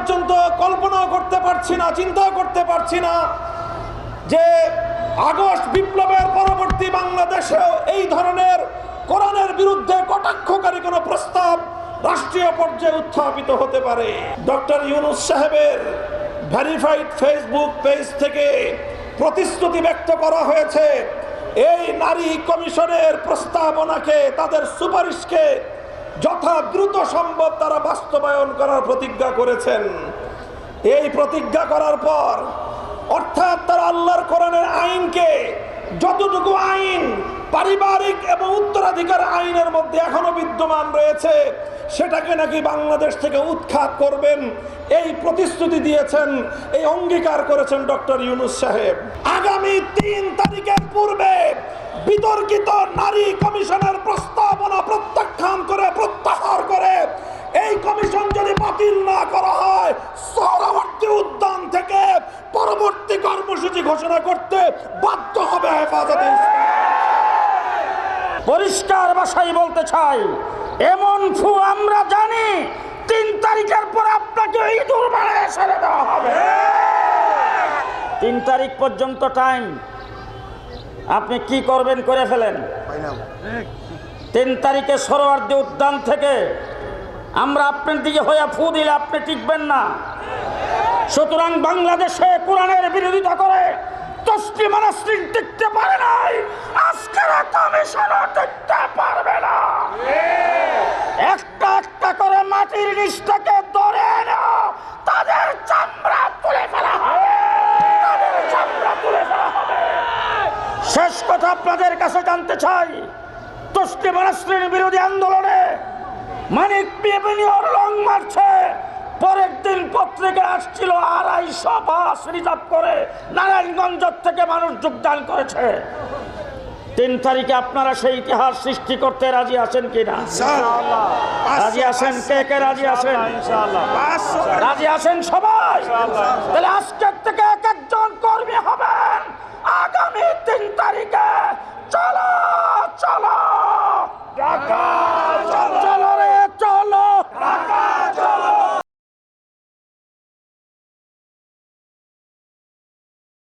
পর্যন্ত কল্পনা করতে পারছি না, চিন্তা করতে পারছি না যে আগস্ট বিপ্লবের পরবর্তী বাংলাদেশেও এই ধরনের কোরআনের বিরুদ্ধে কটাক্ষকারী কোনো প্রস্তাব রাষ্ট্রীয় পর্যায়ে উত্থাপিত হতে পারে। ডক্টর ইউনূস সাহেবের ভেরিফাইড ফেসবুক পেজ থেকে প্রতিশ্রুতি ব্যক্ত করা হয়েছে এই নারী কমিশনের প্রস্তাবনাকে, তাদের সুপারিশকে যথা দ্রুত সম্ভব তারা বাস্তবায়ন করার প্রতিজ্ঞা করেছেন। এই প্রতিজ্ঞা করার পর অর্থাৎ তারা আল্লাহর কোরআনের আইনকে, যতটুকু আইন পারিবারিক এবং উত্তরাধিকার আইনের মধ্যে এখনো বিদ্যমান রয়েছে, সেটাকে নাকি বাংলাদেশ থেকে উৎখাত করবেন, এই প্রতিশ্রুতি দিয়েছেন, এই অঙ্গীকার করেছেন ডক্টর ইউনূস সাহেব। আগামী 3 তারিখের পূর্বে বিতর্কিত নারী কমিশনের প্রস্তাবনা প্রত্যাখ্যান করে, প্রত্যাহার করে এই কমিশন যদি বাতিল না করা হয়, সোহরাওয়ার্দী উদ্যান থেকে পরবর্তী কর্মসূচি ঘোষণা করতে বাধ্য হবে হেফাজতে ইসলাম। পরিষ্কার ভাষায় বলতে চাই, এমন ফু আমরা জানি 3 তারিখের পর আপনাকে ইঁদুর মারায় ছেড়ে দেওয়া হবে। 3 তারিখ পর্যন্ত টাইম, আপনি কি করবেন করে ফেলেন। 3 তারিখে সোহরাওয়ার্দী উদ্যান থেকে আমরা আপনার দিকে হয়ে ফু দিলে আপনি টিকবেন না। সুতরাং বাংলাদেশে কোরআনের বিরোধিতা করে তসলিমা নাসরিন টিকতে পারে নাই, আজকের কমিশনও টিকতে পারবে না। একটা একটা করে মাটির নিচ থেকে ধরে এনে তাদের চামড়া তুলে ফেলা হবে, তাদের চামড়া তুলে ফেলা হবে। শেষ কথা আপনাদের কাছে জানতে চাই, তসলিমা নাসরিন বিরোধী আন্দোলনে মানিক বিএনপির লং মারছে, পরের দিন পত্রিকা আসছিল 250 বাস রিজার্ভ করে নারায়ণগঞ্জ থেকে মানুষ যোগদান করেছে। 3 তারিখে আপনারা সেই ইতিহাস সৃষ্টি করতে রাজি আছেন কিনা? রাজি আছেন? কে কে রাজি আছেন? রাজি আছেন সবাই? তাহলে আজকের থেকে এক একজন কর্মী হবেন আগামী 3 তারিখে। চলো চলো ঢাকা।